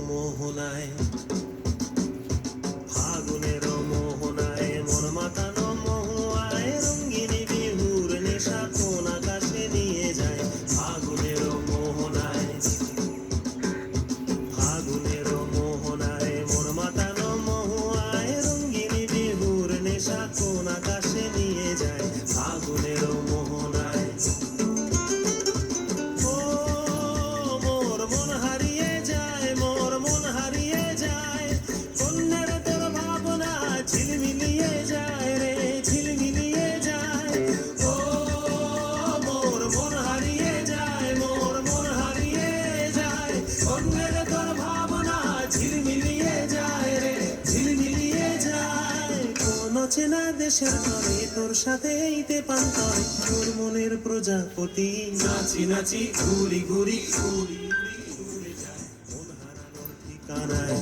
মোহনায়, ফাগুনের মোহনায় মন মাতানো মহুয়ায় রঙ্গিনী বিহুর নেশা কোন আকাশে নিয়ে যায়। ফাগুনের মোহনায়, ফাগুনের মোহনায় মন মাতানো মহুয়ায় রঙ্গিনী বিহুর নেশা কোন আকাশে নিয়ে যায়। ফাগুনের মোহনায় ও মোর মন হারিয়ে যায়, মোর মন হারিয়ে যায়, কন্যার তোর ভাবনা ঝিলমিলিয়ে যায় রে, ঝিলমিলিয়ে যায়। ও মোর মন হারিয়ে যায়, মোর মন হারিয়ে যায়, কন্যার তোর ভাবনা ঝিলমিলিয়ে যায় রে, ঝিলমিলিয়ে যায়। কোন চেনা দেশের তরে তোর সাথে এইতে পান্তরে তোর মনের প্রজাপতি নাচি নাচি ঘুরি ঘুরি ঘুরি ঘুরে যায় মন হারানোর ঠিকানায়।